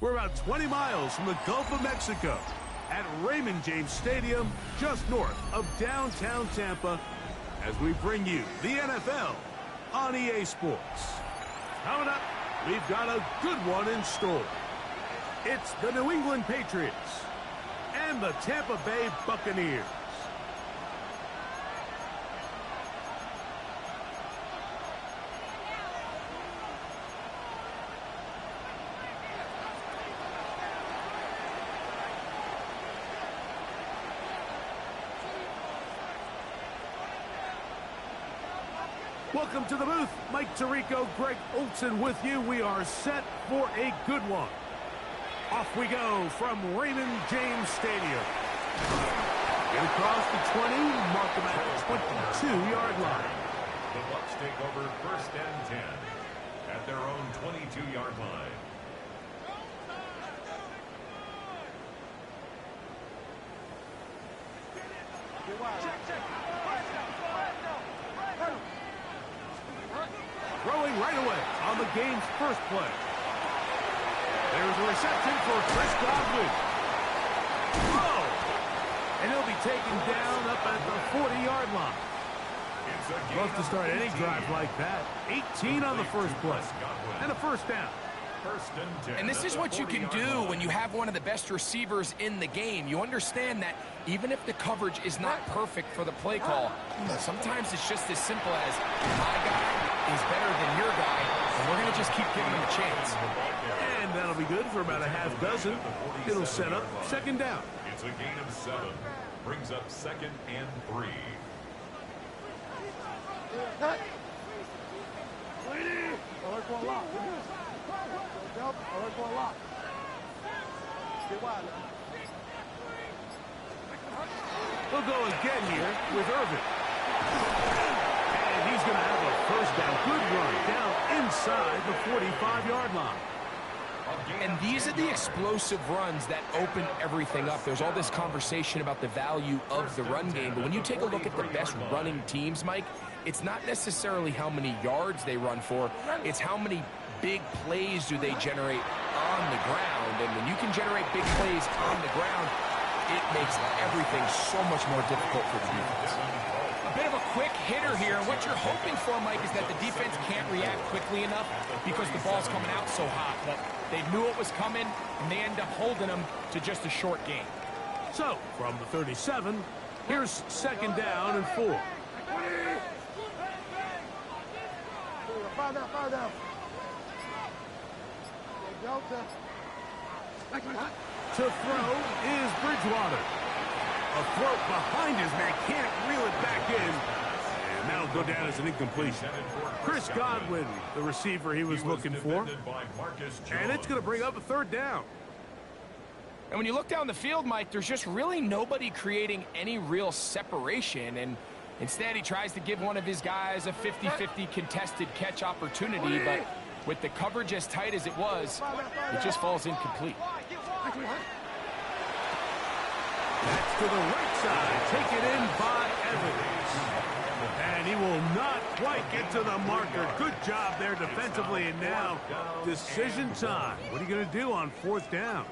We're about 20 miles from the Gulf of Mexico at Raymond James Stadium, just north of downtown Tampa, as we bring you the NFL on EA Sports. Coming up, we've got a good one in store. It's the New England Patriots and the Tampa Bay Buccaneers. Welcome to the booth. Mike Tirico, Greg Olson with you. We are set for a good one. Off we go from Raymond James Stadium. Get across the 20, mark them at the 22-yard line. The Bucs take over 1st and 10 at their own 22-yard line. Throwing right away on the game's first play. There's a reception for Chris Godwin. Oh! And he'll be taken down up at the 40-yard line. Love to start any drive like that. 18 on the first play. And a first down. And this is what you can do when you have one of the best receivers in the game. You understand that even if the coverage is not perfect for the play call, sometimes it's just as simple as my guy is better than your guy, and we're going to just keep giving him a chance. And that'll be good for about a half dozen. It'll set up 2nd down. It's a gain of 7. Brings up 2nd and 3. We'll go again here with Irvin. And he's going to have a first down. Good run down inside the 45-yard line. And these are the explosive runs that open everything up. There's all this conversation about the value of the run game, but when you take a look at the best running teams, Mike, it's not necessarily how many yards they run for, it's how many big plays do they generate on the ground. And when you can generate big plays on the ground, it makes everything so much more difficult for the defense. A bit of a quick hitter here. What you're hoping for, Mike, is that the defense can't react quickly enough because the ball's coming out so hot. But they knew it was coming, and they end up holding them to just a short game. So, from the 37, here's 2nd down and 4. Fire down. To throw is Bridgewater. A throw behind his man, can't reel it back in. And that'll go down as an incompletion. Chris Godwin, the receiver he was looking for. And it's going to bring up a 3rd down. And when you look down the field, Mike, there's just really nobody creating any real separation. And instead, he tries to give one of his guys a 50-50 contested catch opportunity. But with the coverage as tight as it was, it just falls incomplete. That's to the right side, taken in by Evans. And he will not quite get to the marker. Good job there defensively, and now decision time. What are you going to do on 4th down?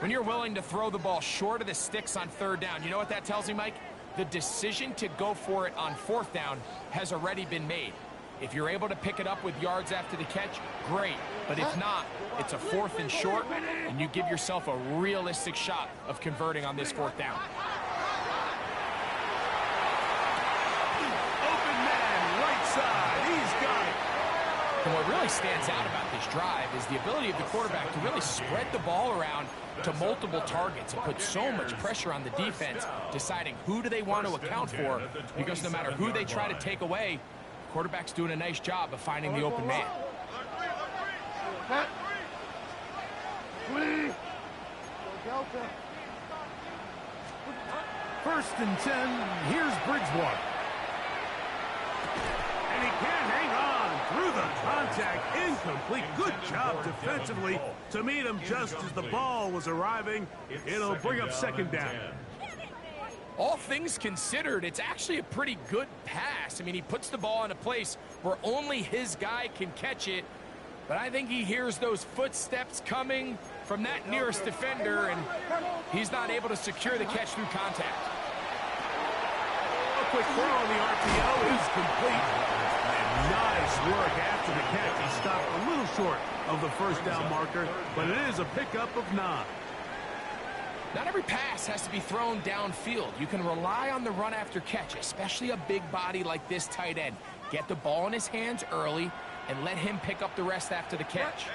When you're willing to throw the ball short of the sticks on 3rd down, you know what that tells me, Mike? The decision to go for it on 4th down has already been made. If you're able to pick it up with yards after the catch, great. But if not, it's a 4th and short, and you give yourself a realistic shot of converting on this 4th down. Open man, right side, he's got it. And what really stands out about this drive is the ability of the quarterback to really spread the ball around to multiple targets and put so much pressure on the defense, deciding who do they want to account for, because no matter who they try to take away, the quarterback's doing a nice job of finding the open man. 1st and 10, here's Bridgewater. And he can't hang on through the contact. Incomplete. Good job defensively to meet him just as the ball was arriving. It'll bring up 2nd down. All things considered, it's actually a pretty good pass. I mean, he puts the ball in a place where only his guy can catch it. But I think he hears those footsteps coming from that nearest defender, and he's not able to secure the catch through contact. A quick throw on the RPO is complete. And nice work after the catch. He stopped a little short of the first down marker, but it is a pickup of 9. Not every pass has to be thrown downfield. You can rely on the run after catch, especially a big body like this tight end. Get the ball in his hands early and let him pick up the rest after the catch.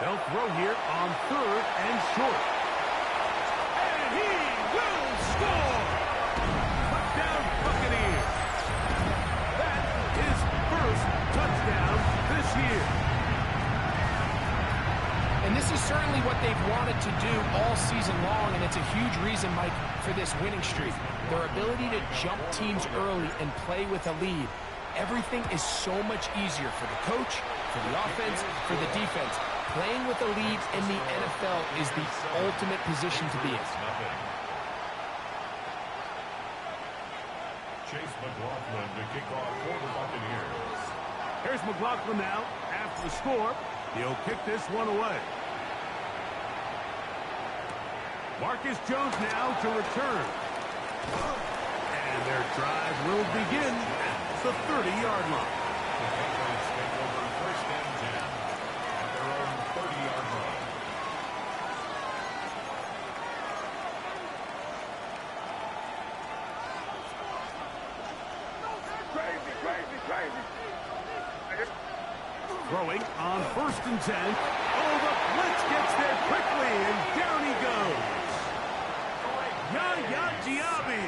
They'll throw here on 3rd and short. And he will score! Touchdown Buccaneers! That is first touchdown this year. And this is certainly what they've wanted to do all season long, and it's a huge reason, Mike, for this winning streak. Their ability to jump teams early and play with a lead. Everything is so much easier for the coach, for the offense, for the defense. Playing with a lead in the NFL is the ultimate position to be in. Chase McLaughlin to kick off for the Buccaneers. Here's McLaughlin now after the score. He'll kick this one away. Marcus Jones now to return. And their drive will begin at the 30-yard line. The Patriots take over first and 10 at their own 30-yard line. Throwing on 1st and 10. Oh, the blitz gets there quickly, and down he goes. Yaya Diaby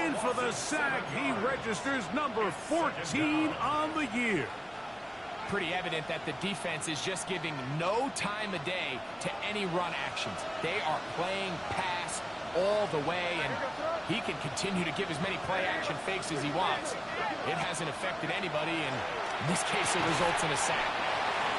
in for the sack. He registers number 14 on the year. Pretty evident that the defense is just giving no time of day to any run actions. They are playing pass all the way, and he can continue to give as many play-action fakes as he wants. It hasn't affected anybody, and in this case, it results in a sack.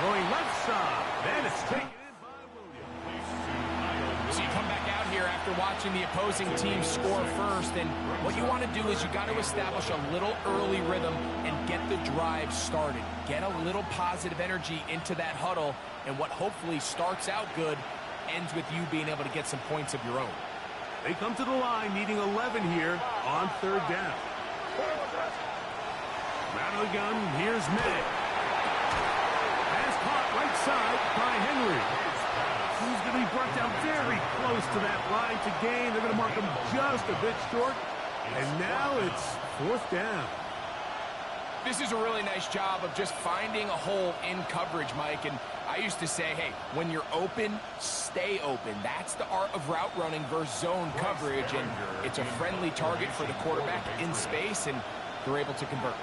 Going left side, then it's taken in by Williams. So you come back out here after watching the opposing team score first, and what you want to do is you got to establish a little early rhythm and get the drive started. Get a little positive energy into that huddle, and what hopefully starts out good ends with you being able to get some points of your own. They come to the line needing 11 here on 3rd down. Out of the gun, here's May. Pass caught right side by Henry. He's going to be brought down very close to that line to gain. They're going to mark him just a bit short. And now it's 4th down. This is a really nice job of just finding a hole in coverage, Mike. And I used to say, hey, when you're open, stay open. That's the art of route running versus zone coverage. And it's a friendly target for the quarterback in space, and they're able to convert.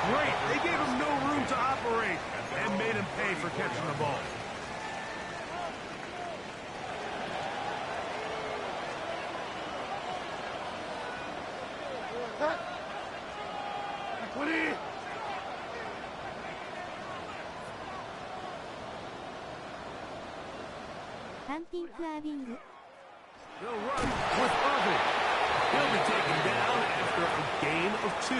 Great. They gave him no room to operate and made him pay for catching the ball. They'll run with Irving. He'll be taken down after a gain of 2.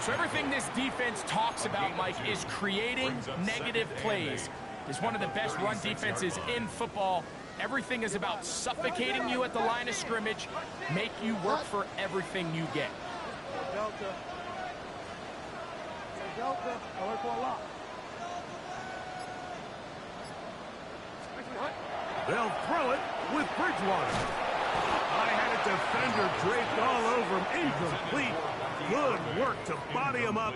So everything this defense talks about, Mike, is creating negative plays. It's one of the best run defenses in football. Everything is about suffocating you at the line of scrimmage, make you work for everything you get. They'll throw it with Bridgewater. I had a defender draped all over him. Incomplete. Good work to body him up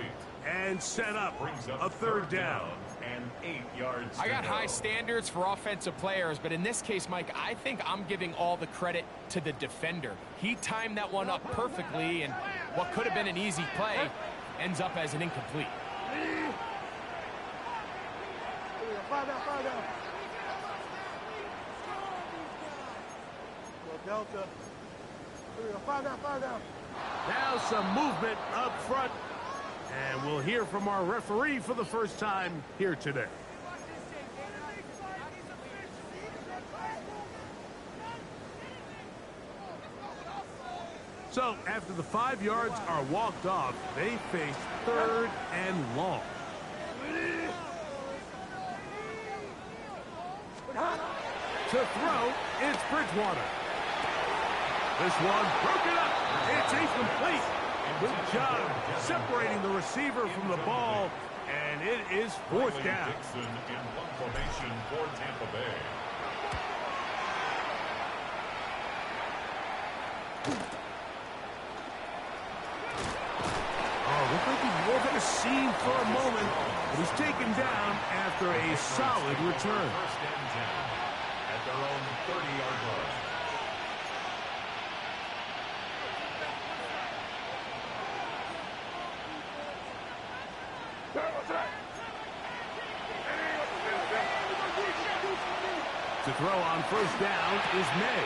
and set up a 3rd down. And 8 yards. I got high standards for offensive players, but in this case, Mike, I think I'm giving all the credit to the defender. He timed that one up perfectly, and what could have been an easy play ends up as an incomplete. Delta. Fire down. Now some movement up front. And we'll hear from our referee for the first time here today. So after the 5 yards are walked off, they face 3rd and long. To throw, it's Bridgewater. This one broken up. It's incomplete. Good job separating the receiver from the ball, and it is 4th down. Dixon in one formation for Tampa Bay. Looked like he was at a scene for a moment, but he's taken down after a solid return. 1st and 10 at their own 30-yard line. To throw on 1st down is May.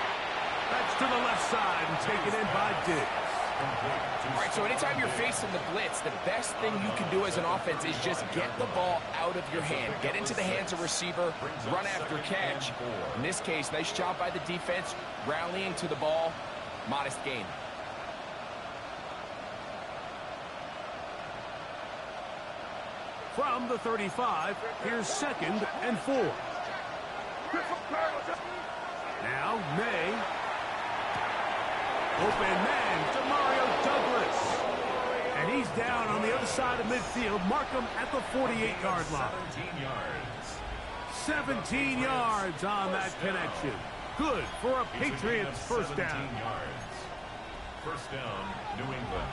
That's to the left side and taken in by Diggs. All right, so anytime you're facing the blitz, the best thing you can do as an offense is just get the ball out of your hand. Get into the hands of receiver, run after catch. In this case, nice job by the defense, rallying to the ball, modest gain. From the 35, here's 2nd and 4. Now May. Open man to Mario Douglas. And he's down on the other side of midfield. Mark him at the 48-yard line. 17 yards. 17 yards on that connection. Good for a Patriots 1st down. 17 yards. 1st down, New England.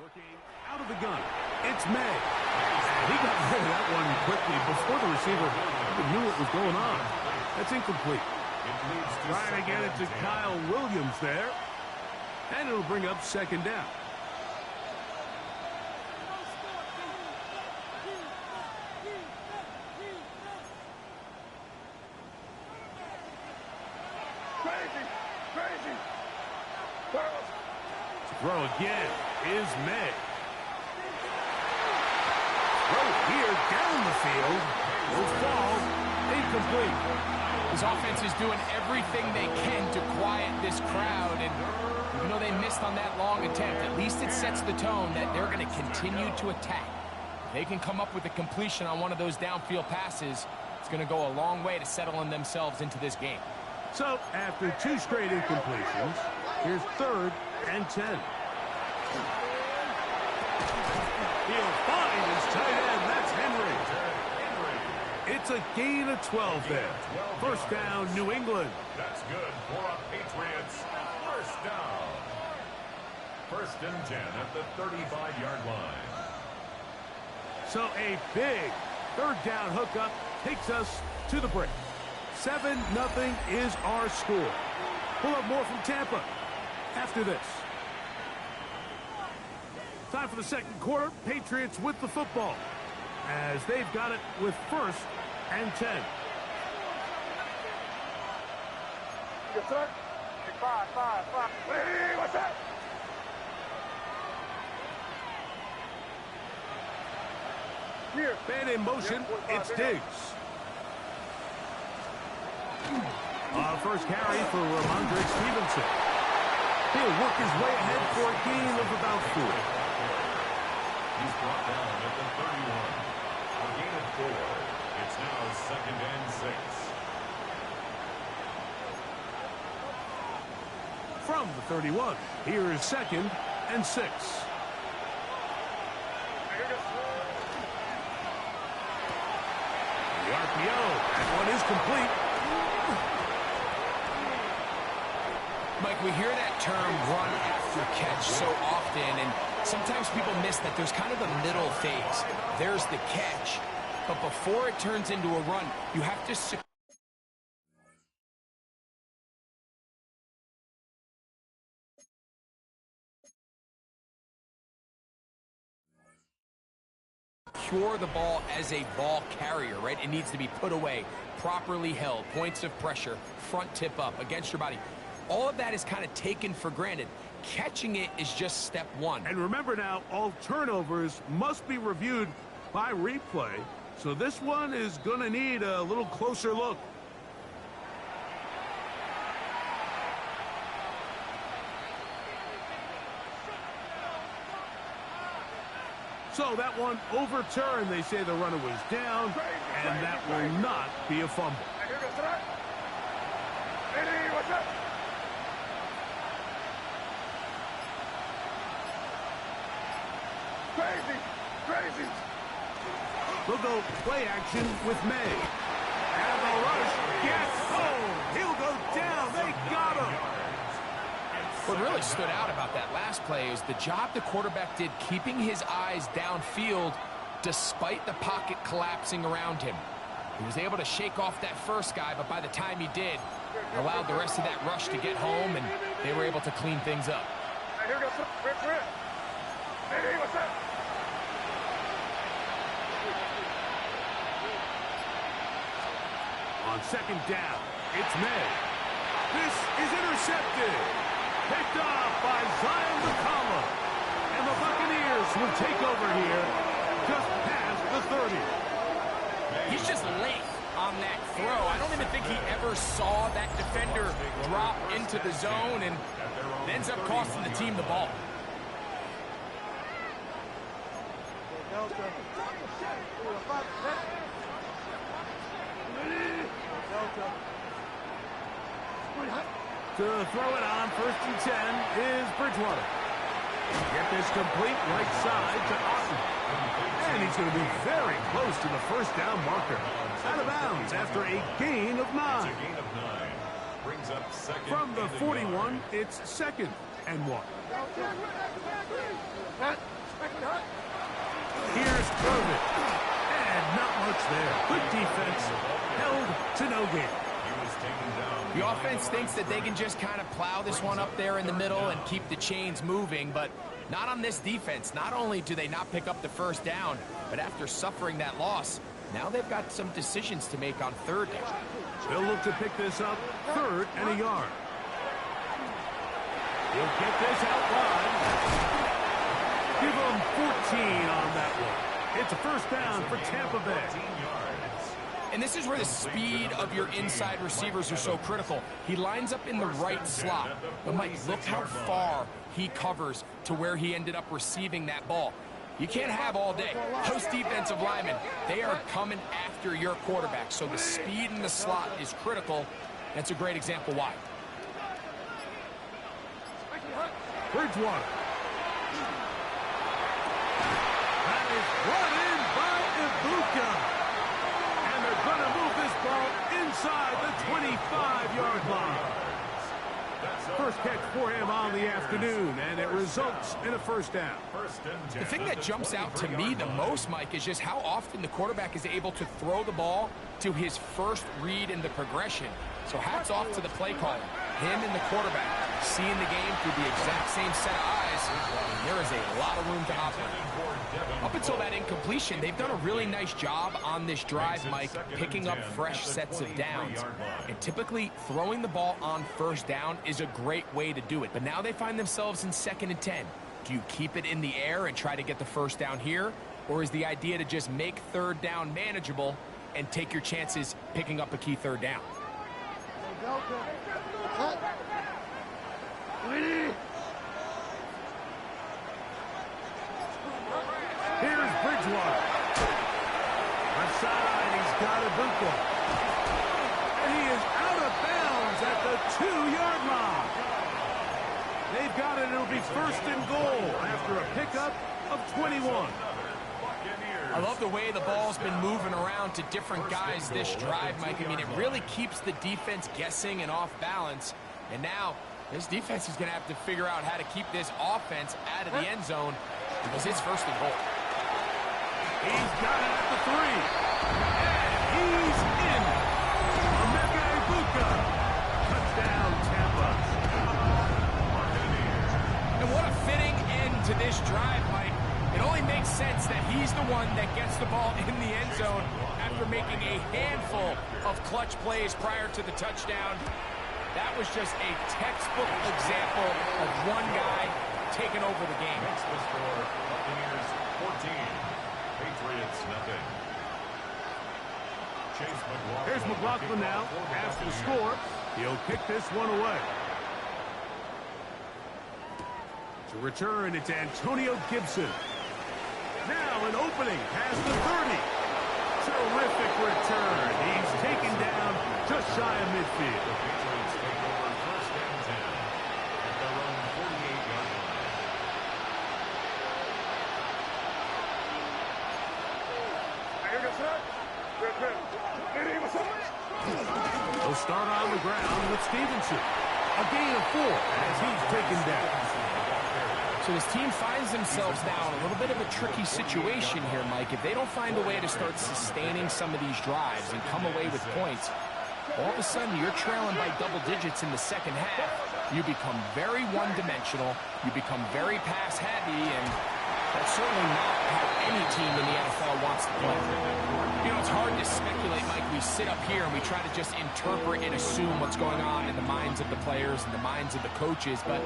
Working out of the gun. It's May. And he got rid of that one quickly before the receiver even knew what was going on. That's incomplete. Trying to get it to Kyle Williams there. And it'll bring up 2nd down. Throw again is May. Throw here down the field. Will fall. Incomplete. This offense is doing everything they can to quiet this crowd, and even though they missed on that long attempt, at least it sets the tone that they're going to continue to attack. If they can come up with a completion on one of those downfield passes, it's going to go a long way to settling themselves into this game. So, after 2 straight incompletions, here's 3rd and 10. He'll find his tight end. That's Henry. It's a gain of 12 there. 1st down, New England. That's good for a Patriots 1st down. 1st and 10 at the 35-yard line. So a big 3rd down hookup takes us to the break. 7-0 is our score. We'll have more from Tampa after this. Time for the 2nd quarter. Patriots with the football as they've got it with 1st and 10. Man in motion, it's Diggs. First carry for Ramondre Stevenson. He'll work his way ahead for a gain of about 4. He's brought down at the 31. A gain of 4. It's now 2nd and 6. From the 31, here is 2nd and 6. The RPO, that one is complete. Mike, we hear that term run after catch so often, and sometimes people miss that there's kind of a middle phase. There's the catch, but before it turns into a run, you have to secure the ball as a ball carrier, right? It needs to be put away, properly held, points of pressure, front tip up against your body. All of that is kind of taken for granted. catching it is just step one. And remember now, all turnovers must be reviewed by replay. So this one is going to need a little closer look. So that one overturned. They say the runner was down, and that will not be a fumble. Crazy. We'll go play action with May. And the rush gets home. He'll go down. They got him. What really stood out about that last play is the job the quarterback did keeping his eyes downfield despite the pocket collapsing around him. He was able to shake off that first guy, but by the time he did, allowed the rest of that rush to get home, and they were able to clean things up. On second down, it's May. This is intercepted. Picked off by Zion McCollum. And the Buccaneers will take over here just past the 30. He's just late on that throw. I don't even think he ever saw that defender drop into the zone, and it ends up costing the team the ball. To throw it on, 1st and 10 is Bridgewater. Get this complete right side to Austin. And he's going to be very close to the first down marker. Out of bounds after a gain of 9. Brings up second. From the 41, it's 2nd and 1. Here's Irvin. And not much there. Good defense. Held to no gain. The offense thinks that they can just kind of plow this one up there in the middle and keep the chains moving, but not on this defense. Not only do they not pick up the first down, but after suffering that loss, now they've got some decisions to make on 3rd down. They'll look to pick this up 3rd and a yard. He'll get this out wide. Give them 14 on that one. It's a first down for Tampa Bay. And this is where the speed of your inside receivers are so critical. He lines up in the right slot. But Mike, look how far he covers to where he ended up receiving that ball. You can't have all day. Those defensive linemen, they are coming after your quarterback. So the speed in the slot is critical. That's a great example why. Bridgewater. That is brought in by Ibuka. And they're going to move this ball inside the 25-yard line. First catch for him on the afternoon, and it results in a first down. The thing that jumps out to me the most, Mike, is just how often the quarterback is able to throw the ball to his first read in the progression. So hats off to the play caller. Him and the quarterback seeing the game through the exact same set of eyes. And there is a lot of room to operate. Up until that incompletion, they've done a really nice job on this drive, Mike, picking up fresh sets of downs. And typically, throwing the ball on first down is a great way to do it. But now they find themselves in 2nd and 10. Do you keep it in the air and try to get the first down here? Or is the idea to just make 3rd down manageable and take your chances picking up a key 3rd down? Here's Bridgewater. Left side, he's got Ibuka. And he is out of bounds at the 2-yard line. They've got it. It'll be 1st and goal after a pickup of 21. I love the way the ball's been moving around to different guys this drive, Mike. I mean, it really keeps the defense guessing and off balance. And now, this defense is going to have to figure out how to keep this offense out of the end zone because it's 1st and goal. He's got it at the 3. And he's in. Emeka Ibuka. Touchdown, Tampa. And what a fitting end to this drive, Mike. It only makes sense that he's the one that gets the ball in the end zone after making a handful of clutch plays prior to the touchdown. That was just a textbook example of one guy taking over the game. Makes the score Buccaneers 14, Patriots nothing. Chase McLaughlin. Here's McLaughlin now. After the score, he'll kick this one away. To return, it's Antonio Gibson. Now an opening past the 30. Terrific return. He's taken down just shy of midfield. The Patriots take over first and 10 at their own 48-yard line. They'll start on the ground with Stevenson. A gain of 4 as he's taken down. So this team finds themselves now in a little bit of a tricky situation here, Mike. If they don't find a way to start sustaining some of these drives and come away with points, all of a sudden you're trailing by double digits in the second half. You become very one-dimensional. You become very pass-heavy, and that's certainly not how any team in the NFL wants to play. You know, it's hard to speculate, Mike. We sit up here and we try to just interpret and assume what's going on in the minds of the players and the minds of the coaches, but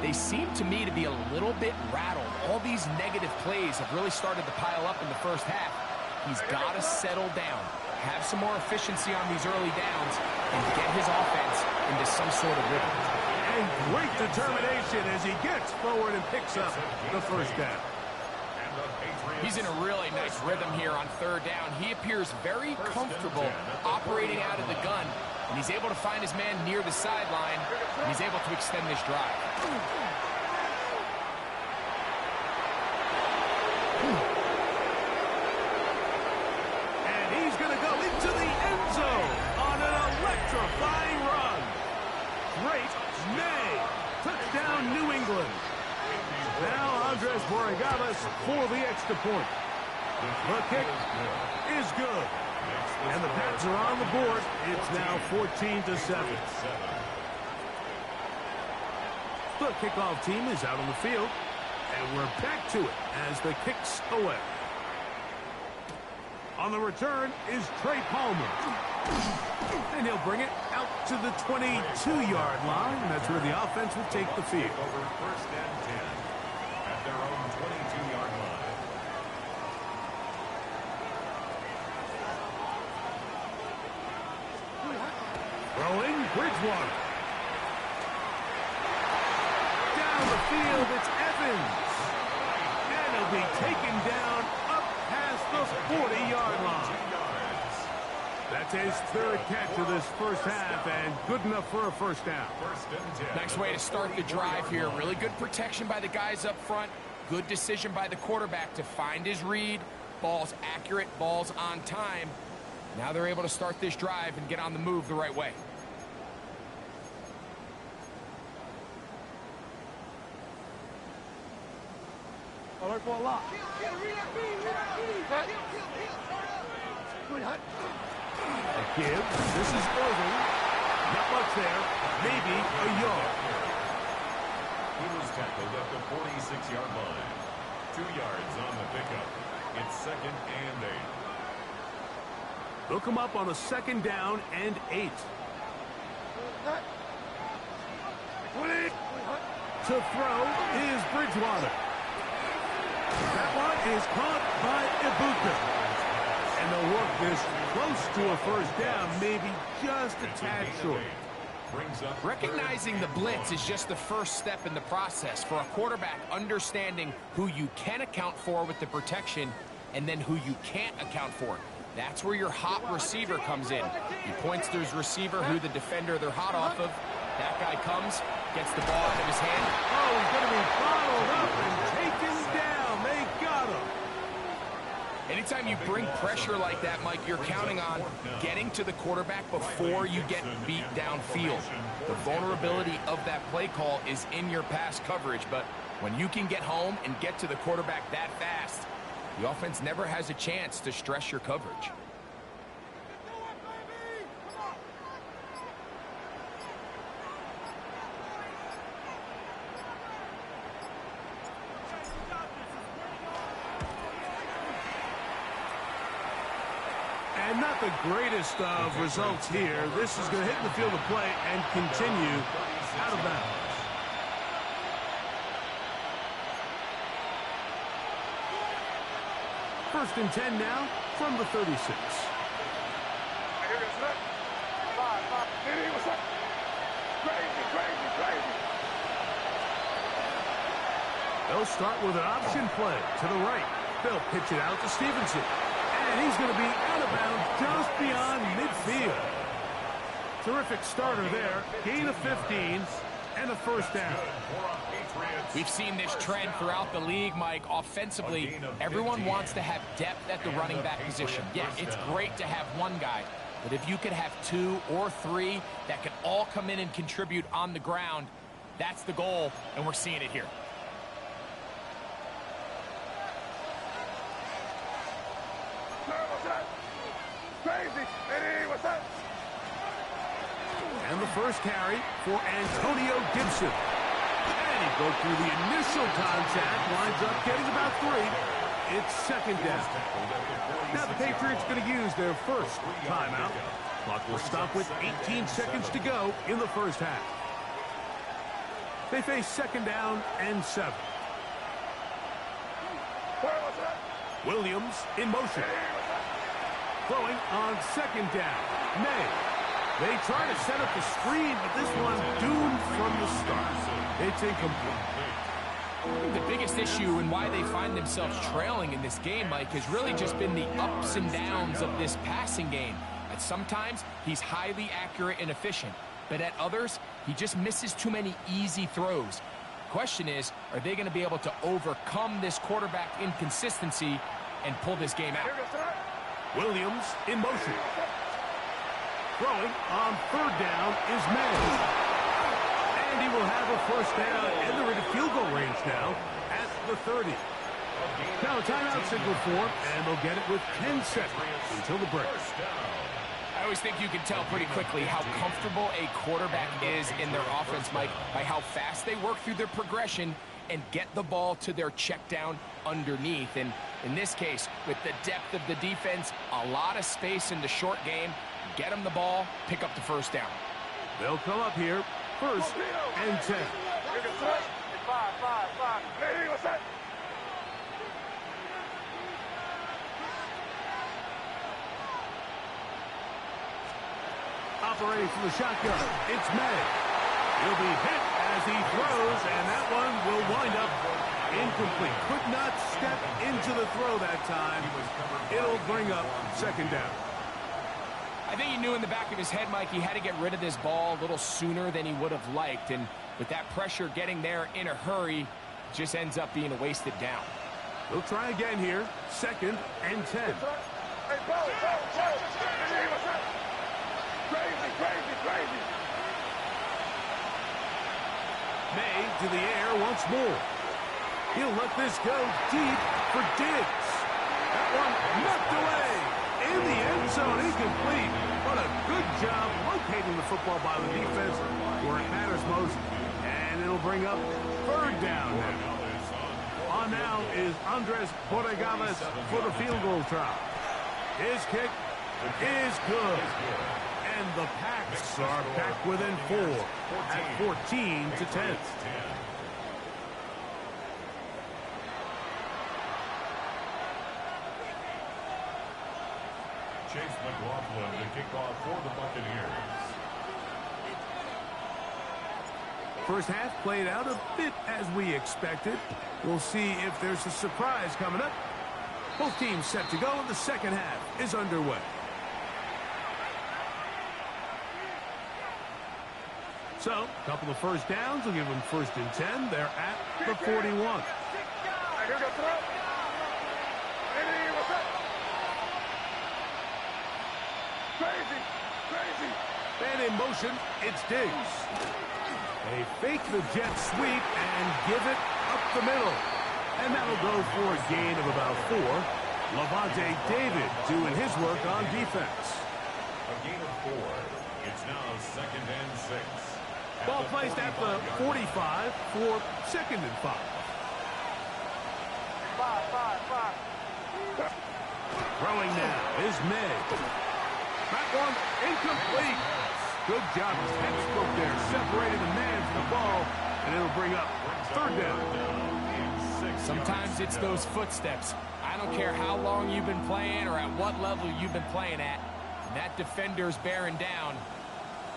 they seem to me to be a little bit rattled. All these negative plays have really started to pile up in the first half. He's got to settle down, have some more efficiency on these early downs, and get his offense into some sort of rhythm. And great determination as he gets forward and picks up the first down. He's in a really nice rhythm here on third down. He appears very comfortable operating out of the gun, and he's able to find his man near the sideline, and he's able to extend this drive. And he's going to go into the end zone on an electrifying run. Great May. Touchdown, New England. Now Andres Borregales for the extra point. The kick is good. And the Pats are on the board. It's now 14-7. The kickoff team is out on the field. And we're back to it as the kick's away. On the return is Trey Palmer. And he'll bring it out to the 22-yard line. And that's where the offense will take the field. Over first and 10 at their own 22-yard line. Throwing Bridgewater. Down the field, it's Evans. And he'll be taken down up past the 40-yard line. That's his third catch of this first half, and good enough for a first down. First and 10. Nice way to start the drive here. Really good protection by the guys up front. Good decision by the quarterback to find his read. Ball's accurate, ball's on time. Now they're able to start this drive and get on the move the right way. Alert for a lock. Gibbs, this is Irving. Not much there, maybe a yard. He was tackled at the 46-yard line. 2 yards on the pickup. It's second and 8. Look him up on a second down and 8. To throw is Bridgewater. That one is caught by Ibuka. And they'll work this close to a first down, maybe just a tad short. Recognizing the blitz is just the first step in the process for a quarterback understanding who you can account for with the protection and then who you can't account for. That's where your hot receiver comes in. He points to his receiver who the defender they're hot off of. That guy comes, gets the ball out of his hand. Oh, he's going to be followed up and taken down. They got him. Anytime you bring pressure like that, Mike, you're counting on getting to the quarterback before you get beat downfield. The vulnerability of that play call is in your pass coverage, but when you can get home and get to the quarterback that fast, the offense never has a chance to stress your coverage. And not Not the greatest of results here. This is going to hit the field of play and continue out of bounds. First and 10 now from the 36. They'll start with an option play to the right. They'll pitch it out to Stevenson. And he's going to be out of bounds just beyond midfield. Terrific starter there. Gain of 15 and a first down. We've seen this trend throughout the league, Mike. Offensively, everyone wants to have depth at the running back position. Yeah, it's great to have one guy. But if you could have 2 or 3 that can all come in and contribute on the ground, that's the goal, and we're seeing it here. And the first carry for Antonio Gibson. And he broke through the initial contact, winds up getting about 3. It's second down. Now the Patriots going to use their first timeout. Clock will stop with 18 seconds to go in the first half. They face second down and 7. Williams in motion. Throwing on second down. May. They try to set up the screen, but this one doomed from the start. It's incomplete. The biggest issue and why they find themselves trailing in this game, Mike, has really just been the ups and downs of this passing game. At sometimes, he's highly accurate and efficient, but at others, he just misses too many easy throws. Question is, are they going to be able to overcome this quarterback inconsistency and pull this game out? Williams in motion. Throwing on third down is May. And he will have a first down, and they're in field goal range now at the 30. Now a timeout signal for him, and they'll get it with 10 seconds until the break. I always think you can tell pretty quickly how comfortable a quarterback is in their offense, Mike, by how fast they work through their progression and get the ball to their check down underneath. And in this case, with the depth of the defense, a lot of space in the short game, get them the ball, pick up the first down. They'll come up here, first and 10. Operating from the shotgun, it's May. He'll be hit as he throws, and that one will wind up incomplete. Could not step into the throw that time. It'll bring up second down. I think he knew in the back of his head, Mike, he had to get rid of this ball a little sooner than he would have liked. And with that pressure getting there in a hurry, just ends up being a wasted down. They'll try again here. Second and 10. Crazy. May to the air once more. He'll let this go deep for Diggs. That one knocked away. In the end zone, incomplete. What a good job locating the football by the defense where it matters most. And it'll bring up third down now. On now is Andres Borregales for the field goal try. His kick is good. And the Packs are back within 4 at 14-10. Chase McLaughlin to kick off for the Buccaneers. First half played out a bit as we expected. We'll see if there's a surprise coming up. Both teams set to go, and the second half is underway. So, a couple of first downs will give them first and 10. They're at the 41. And in motion, it's Diggs. They fake the jet sweep and give it up the middle. And that'll go for a gain of about 4. Levante David doing his work on defense. A gain of 4. It's now second and 6. Ball placed at the 45 for second and 5. Throwing now is May. That one incomplete. Good job, textbook there, separating the man from the ball, and it'll bring up third down. Sometimes it's those footsteps. I don't care how long you've been playing or at what level you've been playing at. When that defender's bearing down,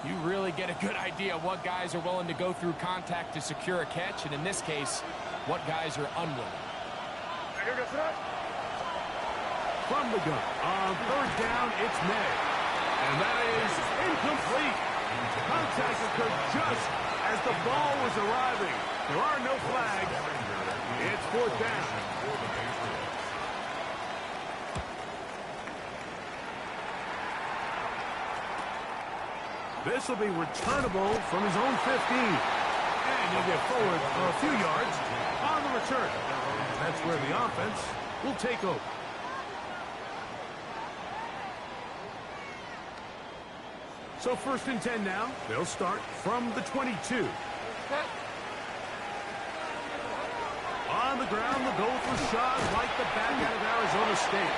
you really get a good idea of what guys are willing to go through contact to secure a catch, and in this case, what guys are unwilling. From the gun, on third down, it's May. And that is incomplete. Contact occurred just as the ball was arriving. There are no flags. It's fourth down. This will be returnable from his own 15. And he'll get forward a few yards on the return. That's where the offense will take over. So first and 10 now. They'll start from the 22. On the ground, the goal for Shaw like the back out of Arizona State.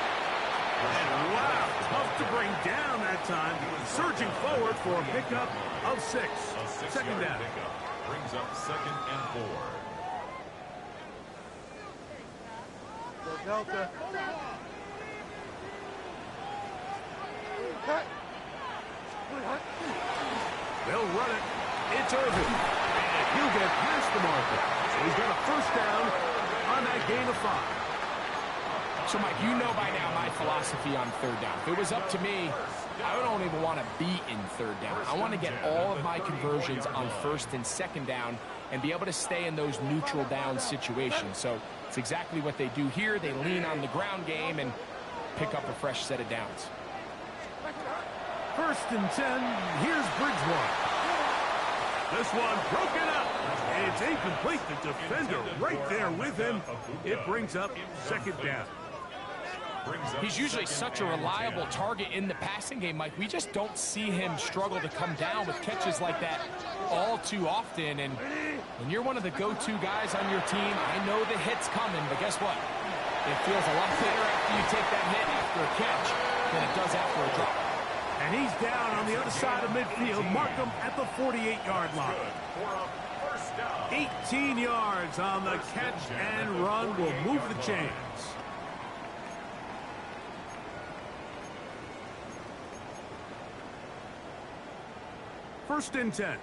And wow, tough to bring down that time. Surging forward for a pickup of 6. Second down. Brings up 2nd and 4. Delta. They'll run it. It's Irvin. And he'll get past the marker. So he's got a first down on that gain of 5. So, Mike, you know by now my philosophy on third down. If it was up to me, I don't even want to be in third down. I want to get all of my conversions on first and second down and be able to stay in those neutral down situations. So it's exactly what they do here. They lean on the ground game and pick up a fresh set of downs. First and 10, here's Bridgewater. This one broken up. It's incomplete. The defender right there with him. It brings up second down. He's usually such a reliable target in the passing game, Mike. We just don't see him struggle to come down with catches like that all too often. And when you're one of the go-to guys on your team, I know the hit's coming, but guess what? It feels a lot better after you take that hit after a catch than it does after a drop. And he's down on the other side of midfield. Mark him at the 48-yard line. 18 yards on the catch and run will move the chains. First and 10.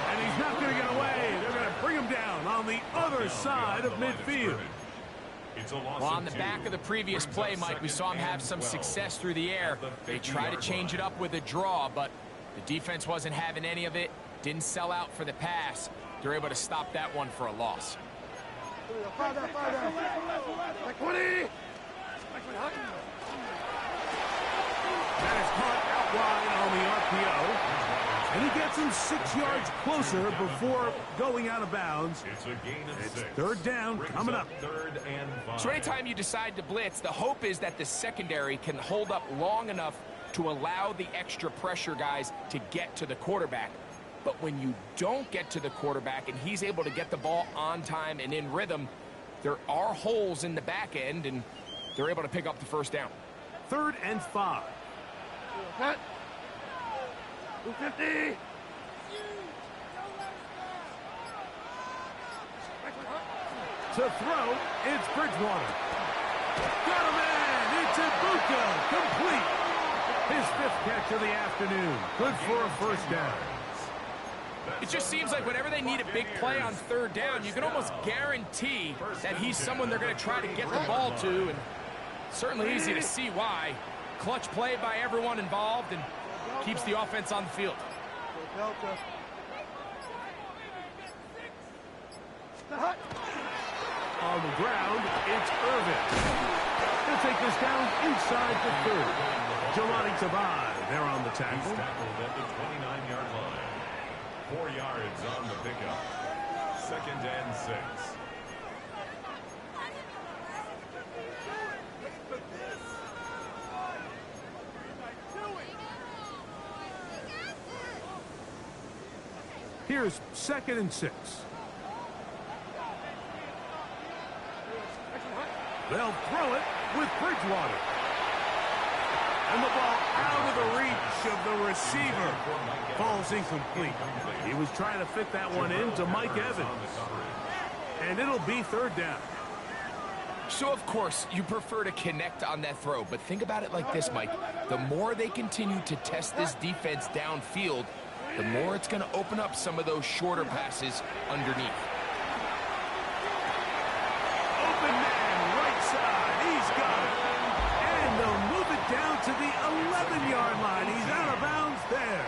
And he's not going to get away. They're going to bring him down on the other side of midfield. Well, on the back of the previous play, Mike, we saw him have some success through the air. They tried to change it up with a draw, but the defense wasn't having any of it. Didn't sell out for the pass. They're able to stop that one for a loss. That is caught out wide on the RPO. And he gets him 6 yards closer before going out of bounds. It's third down coming up. So anytime you decide to blitz, the hope is that the secondary can hold up long enough to allow the extra pressure guys to get to the quarterback. But when you don't get to the quarterback and he's able to get the ball on time and in rhythm, there are holes in the back end, and they're able to pick up the first down. 3rd and 5. To throw, it's Bridgewater. Got him in! It's Ibuka, complete. His 5th catch of the afternoon. Good for a first down. It just seems like whenever they need a big play on third down, you can almost guarantee that he's someone they're going to try to get the ball to, and certainly easy to see why. Clutch play by everyone involved and keeps the offense on the field. On the ground, it's Irvin. He'll take this down inside the 30. Jelani Tabai there on the tackle. He's tackled at the 29-yard line. 4 yards on the pickup. 2nd and 6. Here's 2nd and 6. They'll throw it with Bridgewater. And the ball out of the reach of the receiver. Falls incomplete. He was trying to fit that one in to Mike Evans. And it'll be 3rd down. So, of course, you prefer to connect on that throw, but think about it like this, Mike. The more they continue to test this defense downfield, the more it's going to open up some of those shorter passes underneath. Open man, right side. He's got it. And they'll move it down to the 11-yard line. He's out of bounds there.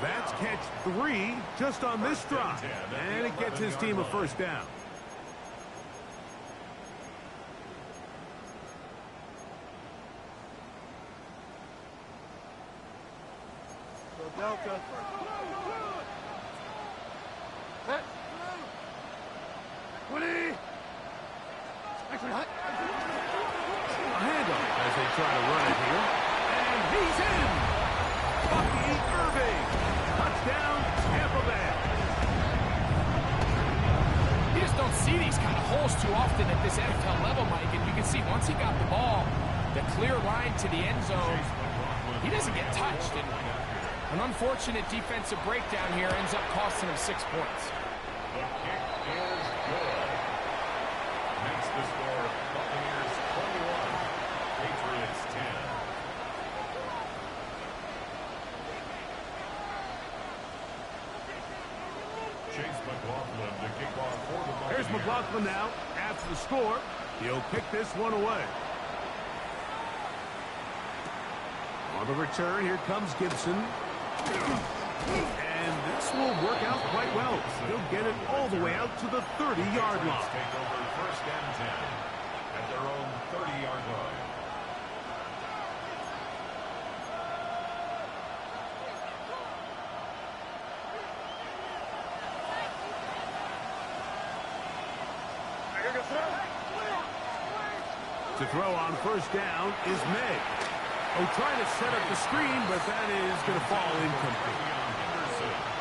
That's catch 3 just on this drive. And it gets his team a 1st down. Delta. Set. 20. Excellent. A handoff as they try to run it here. And he's in. Bucky Irving. Touchdown, Tampa Bay. You just don't see these kind of holes too often at this NFL level, Mike. And you can see once he got the ball, the clear line to the end zone, he doesn't get touched. And an unfortunate defensive breakdown here ends up costing him 6 points. The kick is good. Makes the score Buccaneers 21, Patriots 10. Chase McLaughlin to kick off for the Buccaneers. Here's McLaughlin now after the score. He'll kick this one away. On the return, here comes Gibson. And this will work out quite well. He'll get it all the way out to the 30-yard line. Take over 1st and 10 at their own 30-yard line. To throw on 1st down is May. Oh, trying to set up the screen, but that is going to fall incomplete.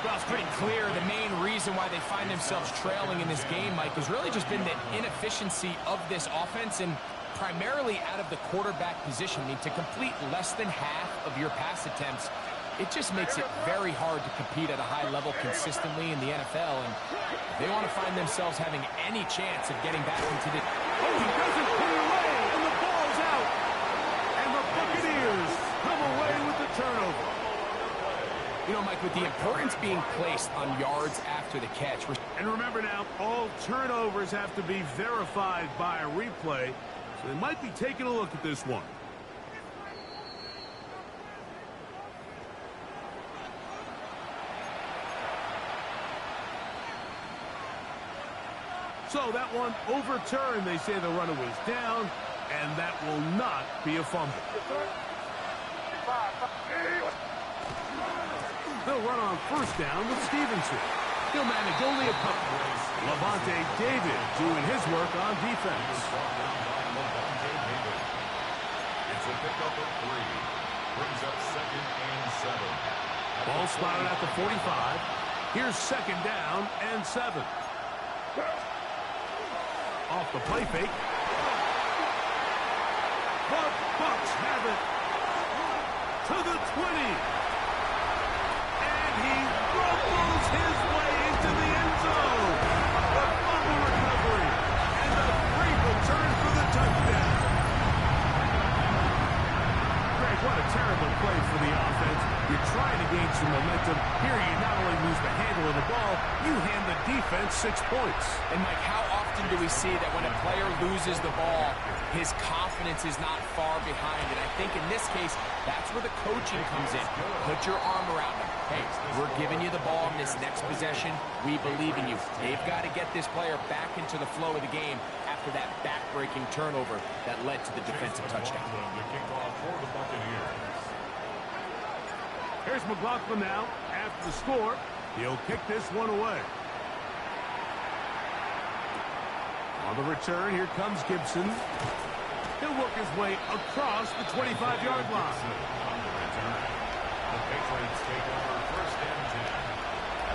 Well, it's pretty clear the main reason why they find themselves trailing in this game, Mike, has really just been the inefficiency of this offense and primarily out of the quarterback position. I mean, to complete less than half of your pass attempts, it just makes it very hard to compete at a high level consistently in the NFL. And they want to find themselves having any chance of getting back into the... Oh, he doesn't put it away, and the ball's out. And the Buccaneers come away with the turnover. You know, Mike, with the importance being placed on yards after the catch. And remember now, all turnovers have to be verified by a replay. So they might be taking a look at this one. So that one overturned. They say the runner was down, and that will not be a fumble. They'll run on 1st down with Stevenson. He'll manage only a couple. Levante David doing his work on defense. It's a pickup of 3. Brings up 2nd and 7. Ball spotted at the 45. Here's 2nd down and 7. Off the play fake. The Bucs have it to the 20. And he rumbles his way into the end zone. The fumble recovery and the great return for the touchdown. Greg, what a terrible play for the offense. You're trying to gain some momentum. Here you not only lose the handle of the ball, you hand the defense 6 points. And, Mike, how often do we see that when a player loses the ball, his confidence is not far behind? And I think in this case, that's where the coaching comes in. Put your arm around him. Hey, we're giving you the ball in this next possession. We believe in you. They've got to get this player back into the flow of the game after that back-breaking turnover that led to the defensive touchdown. The kickoff for the Buccaneers. Here's McLaughlin now. After the score, he'll kick this one away. On the return, here comes Gibson. He'll work his way across the 25-yard line. On the return, the Patriots take over 1st and 10 at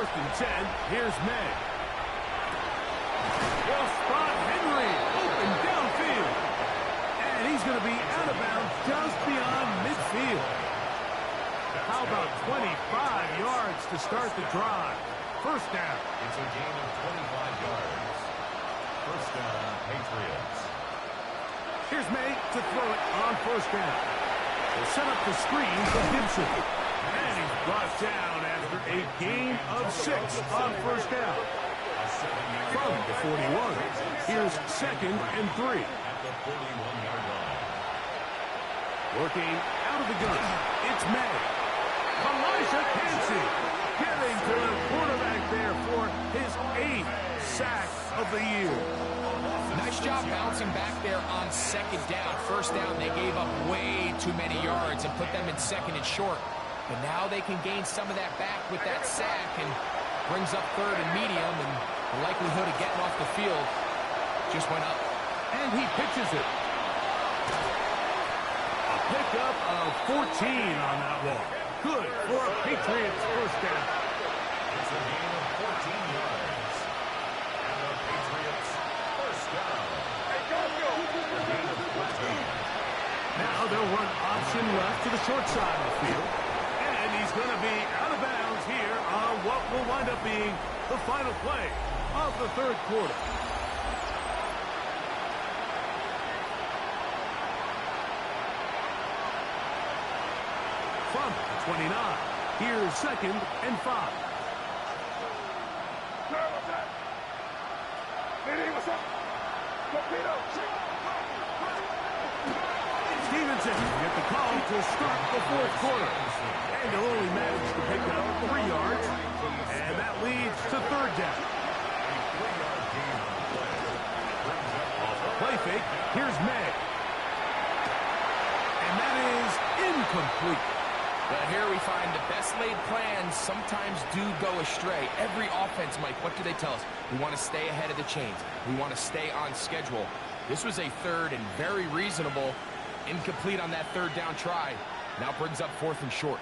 First and 10. Here's May. Will spot Henry open downfield. And he's going to be out of bounds just beyond midfield. How about 25 yards to start the drive? First down. It's a gain of 25 yards. First down, Patriots. Here's May to throw it on first down. They'll set up the screen for Gibson. And he's brought down after a gain of 6 on first down. From the 41, here's second and 3. At the 41-yard line. Working out of the gun, it's May. Elijah Cansey getting to the quarterback there for his 8th sack of the year. Nice job bouncing back there on second down. First down, they gave up way too many yards and put them in second and short. But now they can gain some of that back with that sack and brings up third and medium, and the likelihood of getting off the field just went up. And he pitches it. A pickup of 14 on that one. Good for a Patriots first down. It's a gain of 14 yards. And the Patriots first down. A gain of 14. Now they'll run option left to the short side of the field. And he's going to be out of bounds here on what will wind up being the final play of the third quarter. From the 29, here's second and 5. Stevenson get the call to start the fourth quarter. And they'll only manage to pick up 3 yards. And that leads to third down. Off the play fake, here's May. And that is incomplete. But here we find the best laid plans sometimes do go astray. Every offense, Mike, what do they tell us? We want to stay ahead of the chains. We want to stay on schedule. This was a third and very reasonable. Incomplete on that third down try. Now brings up fourth and short.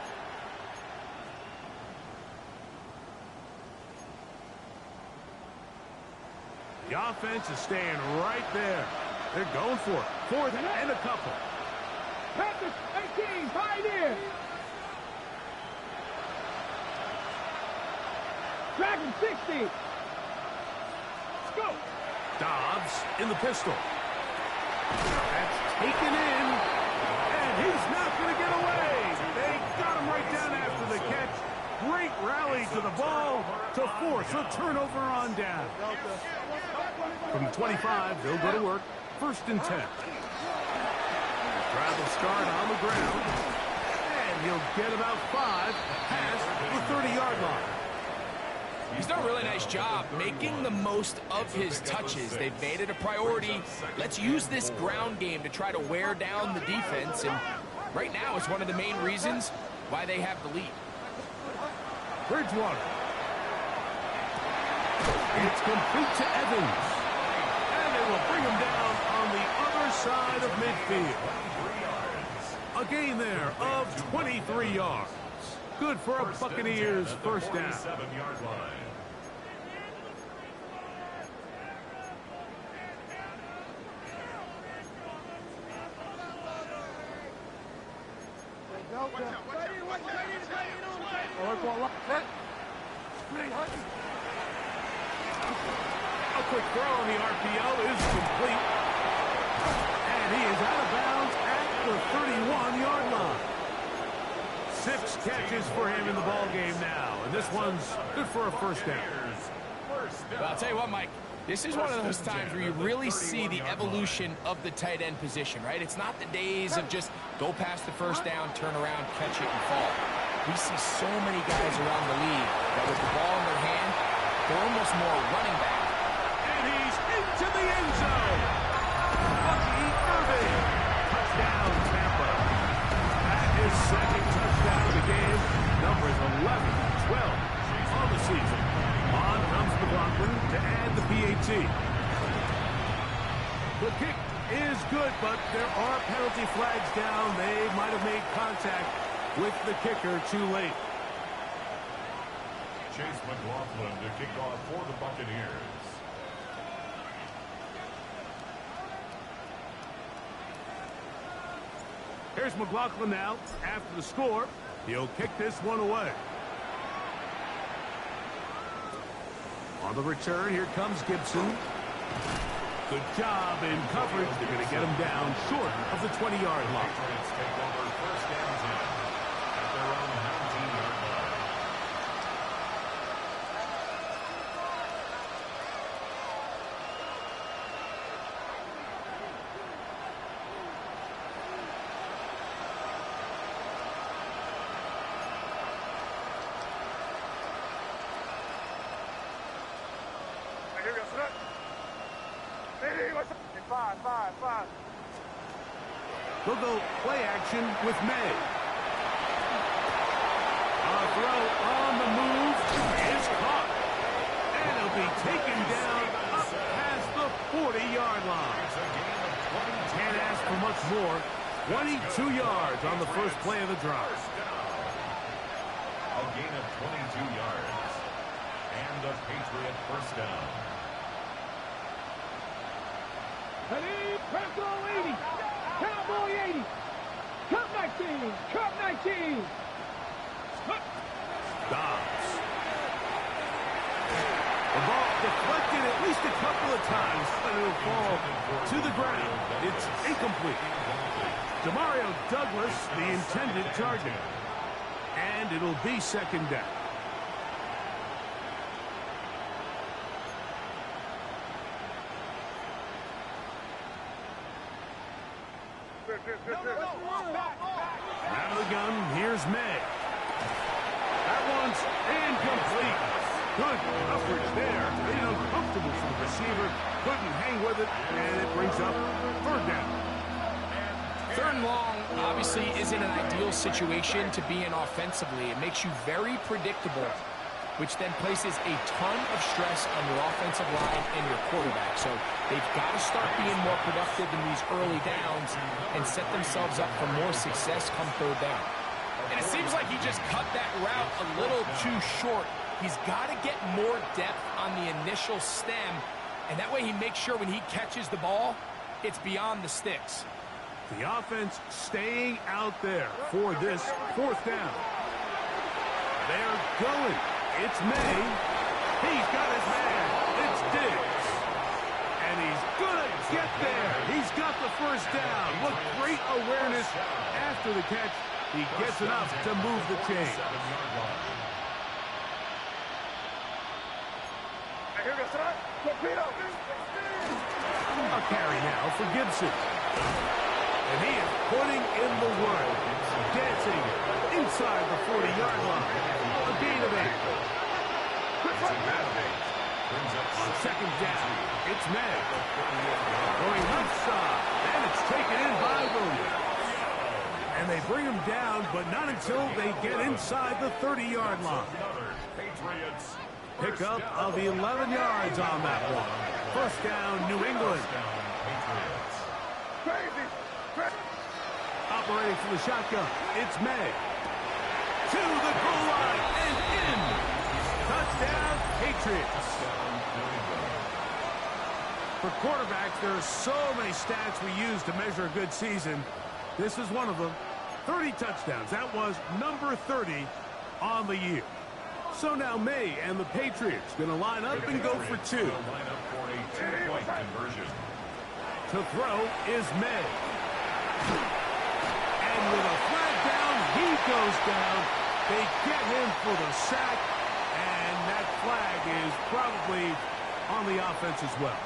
The offense is staying right there. They're going for it. Fourth and a couple. Panthers 18, Pioneer. Dragon 60. Let's go. Dobbs in the pistol. That's taken in. And he's not going to get away. They got him right down after the catch. Great rally to the ball to force a turnover on down. From the 25, they'll go to work. First and 10. Travel start on the ground. And he'll get about 5 past the 30-yard line. He's done a really nice job making the most of his touches. They've made it a priority. Let's use this ground game to try to wear down the defense. And right now, it's one of the main reasons why they have the lead. Bridgewater. It's complete to Evans. And they will bring him down on the other side of midfield. A gain there of 23 yards. Good for a Buccaneers first down. 47-yard line. A quick throw on the RPO is complete. And he is out of bounds at the 31-yard line. 6 catches for him in the ball game now. And this one's good for a first down. Well, I'll tell you what, Mike. This is one of those times where you really see the evolution of the tight end position, right? It's not the days of just go past the first down, turn around, catch it, and fall. We see so many guys around the league that with the ball in their hand, they're almost more running back. And he's into the end zone. Bucky Irving. Touchdown, Tampa. That is second touchdown of the game. Numbers 11, 12 on the season. On comes McLaughlin to add the PAT. The kick is good, but there are penalty flags down. They might have made contact with the kicker too late. Chase McLaughlin to kick off for the Buccaneers. Here's McLaughlin now. After the score, he'll kick this one away. On the return, here comes Gibson. Good job in coverage. They're going to get him down short of the 20-yard line. Patriots take over first down 10 at their own 19-yard line. They'll go play action with May. A throw on the move is caught. And it'll be taken down up past the 40-yard line. Can't ask for much more. 22 yards on the first play of the drive. A gain of 22 yards. And a Patriot first down. Ready, Cowboy 80. Cowboy 80. Cup 19. Cup 19. Dobbs. The ball deflected at least a couple of times, and it'll fall to the ground. It's incomplete. Demario Douglas, the intended target. And it'll be second down. Out of the gun, here's May. That one's incomplete. Good coverage there. Made it uncomfortable for the receiver. Couldn't hang with it, and it brings up third down. Third and long obviously isn't an ideal situation to be in offensively. It makes you very predictable, which then places a ton of stress on your offensive line and your quarterback. So they've got to start being more productive in these early downs and set themselves up for more success come third down. And it seems like he just cut that route a little too short. He's got to get more depth on the initial stem, and that way he makes sure when he catches the ball, it's beyond the sticks. The offense staying out there for this fourth down. They're going. It's May. He's got his man. It's Diggs. And he's going to get there. He's got the first down. Look, great awareness after the catch. He gets enough to move the chain. A carry now for Gibson. And he is putting in the work. Dancing inside the 40-yard line. A gain of 8. On second down, it's May. Going left side, and it's taken in by Williams. And they bring him down, but not until they get inside the 30-yard line. Pickup of 11 yards on that one. First down, New England. Operating for the shotgun, it's May. To the goal line and in. Touchdown, Patriots. For quarterbacks, there are so many stats we use to measure a good season. This is one of them. 30 touchdowns. That was number 30 on the year. So now May and the Patriots going to line up and go for two. Line up for a two-point conversion. To throw is May. And with a flag down, he goes down. They get him for the sack, and that flag is probably on the offense as well.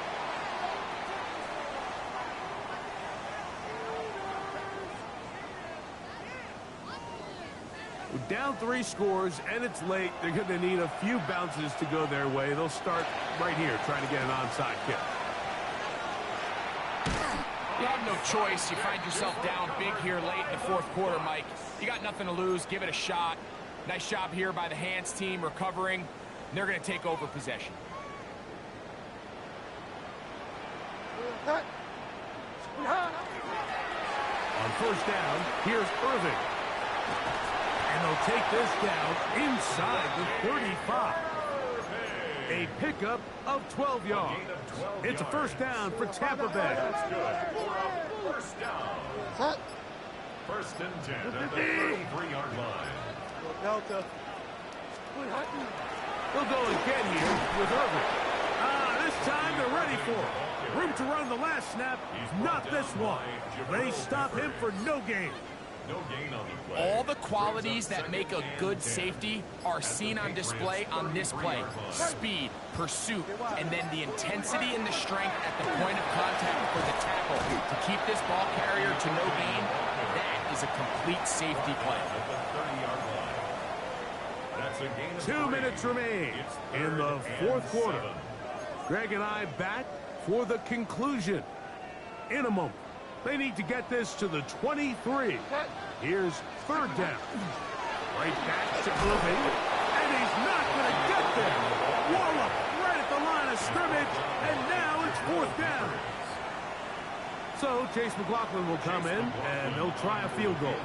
Down 3 scores, and it's late. They're going to need a few bounces to go their way. They'll start right here trying to get an onside kick. You have no choice. You find yourself down big here late in the fourth quarter, Mike. You got nothing to lose. Give it a shot. Nice job here by the Hands team recovering. And they're going to take over possession. On first down, here's Irving. And they'll take this down inside the 35. A pickup of 12 yards. It's a first down for Tampa Bay. That's good for a first down. First and 10 at the 33-yard line. They'll go again here with Irvin. This time they're ready for it. Room to run the last snap. Not this one. They stop him for no gain. No gain on the play. All the qualities that make a good safety are seen on display on this play. Speed, pursuit, and then the intensity and the strength at the point of contact for the tackle. To keep this ball carrier to no gain, that is a complete safety play. At the 30-yard line. That's a gain of 2 minutes remain in the fourth quarter. Greg and I back for the conclusion. In a moment, they need to get this to the 23. Here's third down. Right back to Irvin, and he's not going to get there. Wallop right at the line of scrimmage, and now it's fourth down. So Chase McLaughlin will come in, and they'll try a field goal.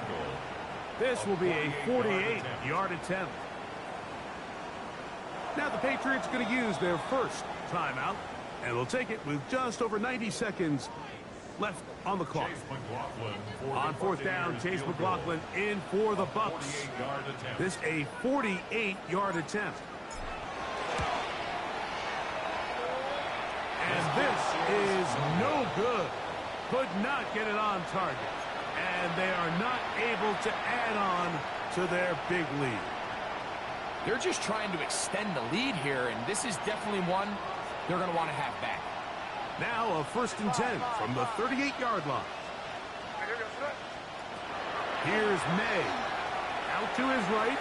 This will be a 48-yard attempt. Now the Patriots going to use their first timeout, and they'll take it with just over 90 seconds left on the clock. On fourth down, Chase McLaughlin in for the Bucs. This a 48-yard attempt. And this is no good. Could not get it on target. And they are not able to add on to their big lead. They're just trying to extend the lead here, and this is definitely one they're going to want to have back. Now a first and 10 from the 38-yard line. Here's May. Out to his right.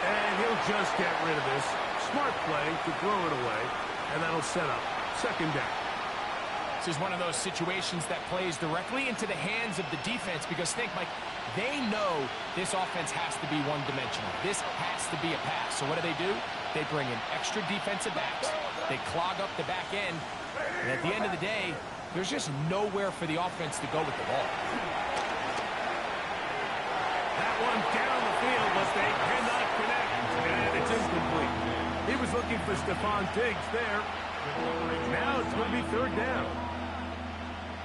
And he'll just get rid of this. Smart play to throw it away. And that'll set up second down. This is one of those situations that plays directly into the hands of the defense because think, Mike, they know this offense has to be one-dimensional. This has to be a pass. So what do? They bring in extra defensive backs. They clog up the back end. And at the end of the day, there's just nowhere for the offense to go with the ball. That one down the field, but they cannot connect. And it's incomplete. He was looking for Stephon Diggs there. Now it's going to be third down.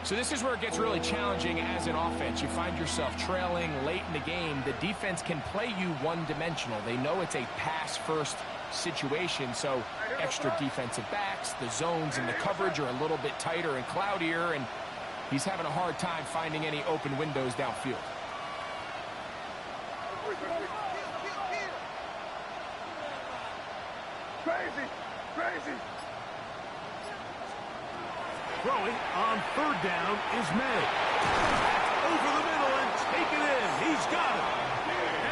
So this is where it gets really challenging as an offense. You find yourself trailing late in the game. The defense can play you one-dimensional. They know it's a pass-first situation, so extra defensive backs, the zones and the coverage are a little bit tighter and cloudier, and he's having a hard time finding any open windows downfield. Crazy. Throwing on third down is May. Over the middle and taken in. He's got it.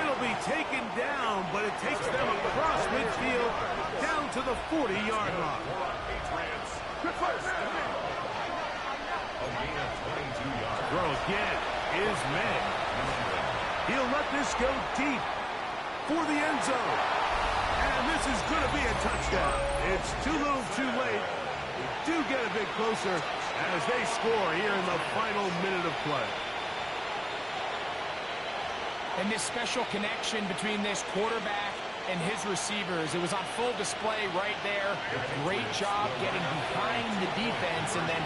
It'll be taken down, but it takes them across midfield down to the 40-yard line. Throw again is May. He'll let this go deep for the end zone. And this is going to be a touchdown. It's too little too late. We do get a bit closer as they score here in the final minute of play. And this special connection between this quarterback and his receivers, it was on full display right there. Great job getting behind the defense, and then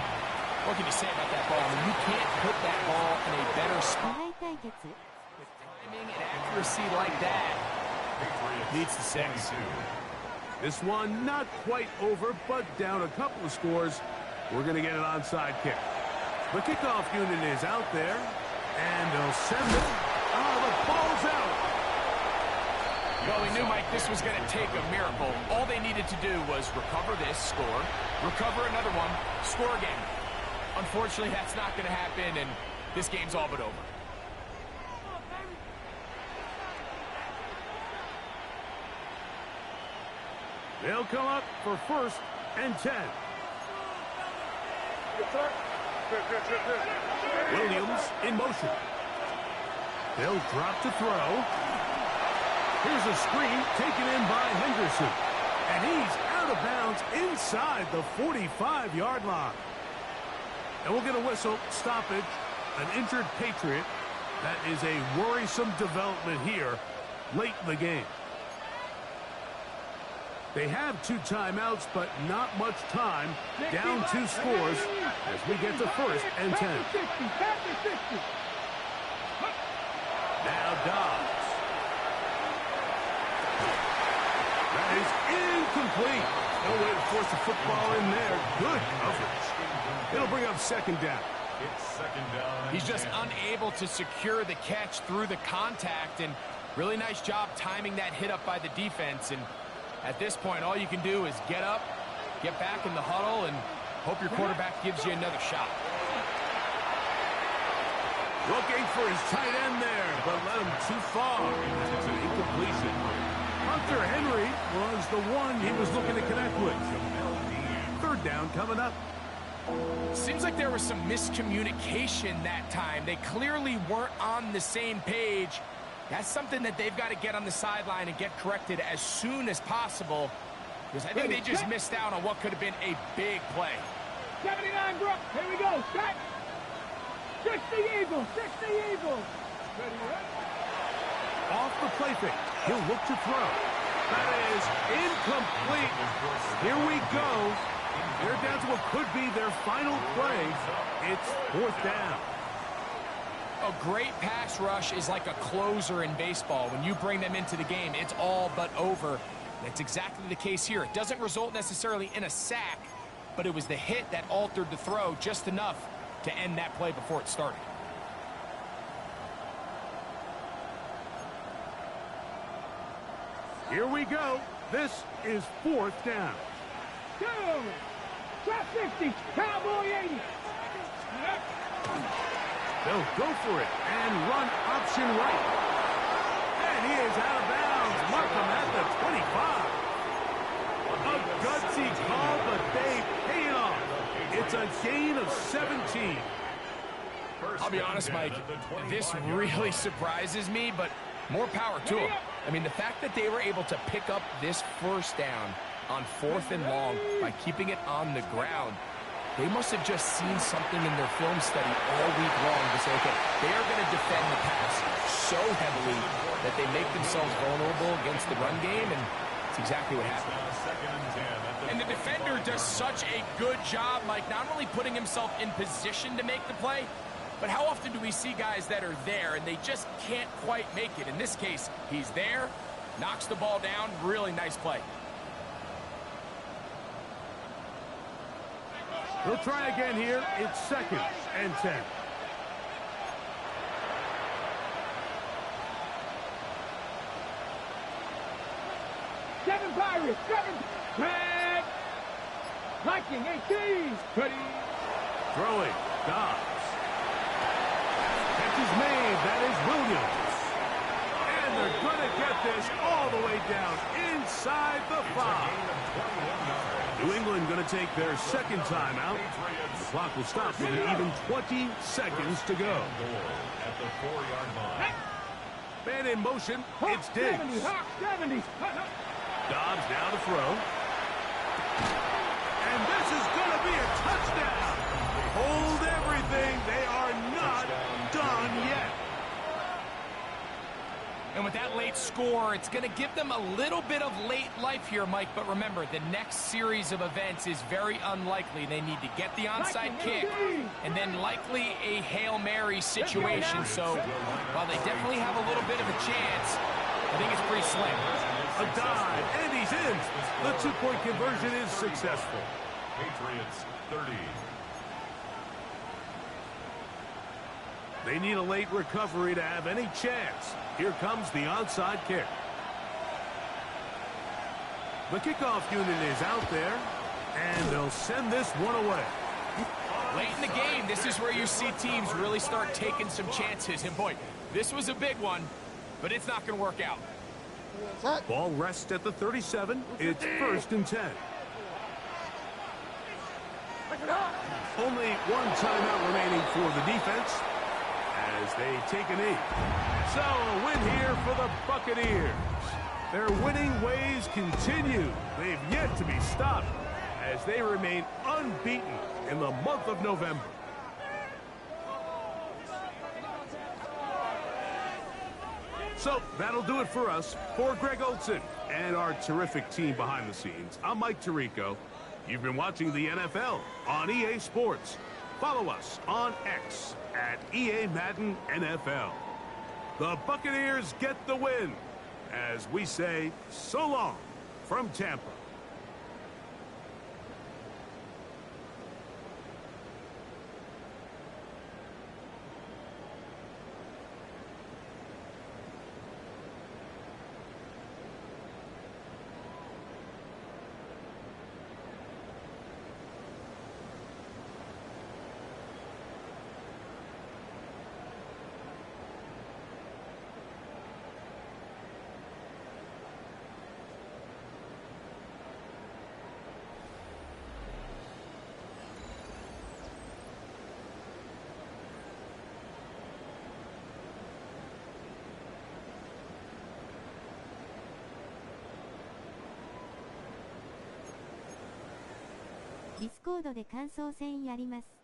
what can you say about that ball? I mean, you can't put that ball in a better spot. With timing and accuracy like that, needs the 6. This one not quite over, but down a couple of scores. We're going to get an onside kick. The kickoff unit is out there, and they'll send it. Oh, the ball's out. Well, we knew, Mike, this was going to take a miracle. All they needed to do was recover this, score, recover another one, score again. Unfortunately, that's not going to happen, and this game's all but over. They'll come up for first and 10. Williams in motion. They'll drop to throw. Here's a screen taken in by Henderson. And he's out of bounds inside the 45-yard line. And we'll get a whistle, stoppage, an injured Patriot. That is a worrisome development here late in the game. They have 2 timeouts, but not much time. Down 2 scores as we get to 1st and 10. Now Dobbs. That is incomplete. No way to force the football in there. Good coverage. It'll bring up 2nd down. It's 2nd down. He's just unable to secure the catch through the contact, and really nice job timing that hit up by the defense. And at this point, all you can do is get up, get back in the huddle, and hope your quarterback gives you another shot. Looking for his tight end there, but led him too far. It's an incompletion. Hunter Henry was the one he was looking to connect with. 3rd down coming up. Seems like there was some miscommunication that time. They clearly weren't on the same page. That's something that they've got to get on the sideline and get corrected as soon as possible, because I think they just missed out on what could have been a big play. 79, Brooks. Here we go. Set. 60 Eagles. 60 Eagles. Off the play fake. He'll look to throw. That is incomplete. Here we go. They're down to what could be their final play. It's 4th down. A great pass rush is like a closer in baseball. When you bring them into the game, it's all but over. That's exactly the case here. It doesn't result necessarily in a sack, but it was the hit that altered the throw just enough to end that play before it started. Here we go. This is 4th down. 2. Drop 60. Cowboy 80. They'll go for it and run option right. And he is out of bounds. Mark him at the 25. A gutsy call, but they pay it off. It's a gain of 17. I'll be honest, Mike, this really surprises me, but more power to them. I mean, the fact that they were able to pick up this 1st down on 4th and long by keeping it on the ground, they must have just seen something in their film study all week long to say, okay, they are going to defend the pass so heavily that they make themselves vulnerable against the run game, and it's exactly what happened. And the defender does such a good job, Mike, not only putting himself in position to make the play, but how often do we see guys that are there and they just can't quite make it? In this case, he's there, knocks the ball down, really nice play. He'll try again here. It's 2nd and 10. Seven Pirates. 7. Tag. Viking 18. Ready. Throwing. Dobbs. Catch is made. That is Williams. And they're going to get this all the way down inside the 5. New England going to take their 2nd timeout. The clock will stop with an even 20 seconds to go. At the 4-yard line. Man in motion. It's Diggs. 70. Dobbs now to throw. And this is going to be a touchdown. Hold everything. They are not done yet. And with that late score, it's going to give them a little bit of late life here, Mike. But remember, the next series of events is very unlikely. They need to get the onside kick and then likely a Hail Mary situation. So while they definitely have a little bit of a chance, I think it's pretty slim. A dive, and he's in. The 2-point conversion is successful. Patriots 30. They need a late recovery to have any chance. Here comes the onside kick. The kickoff unit is out there, and they'll send this one away. Late in the game, this is where you see teams really start taking some chances. And boy, this was a big one, but it's not going to work out. Ball rests at the 37. It's 1st and 10. Only one timeout remaining for the defense as they take a knee. So a win here for the Buccaneers. Their winning ways continue. They've yet to be stopped as they remain unbeaten in the month of November. So that'll do it for us. For Greg Olson and our terrific team behind the scenes, I'm Mike Tirico. You've been watching the NFL on EA Sports. Follow us on X at EA Madden NFL. The Buccaneers get the win as we say so long from Tampa. Discord で感想戦やります。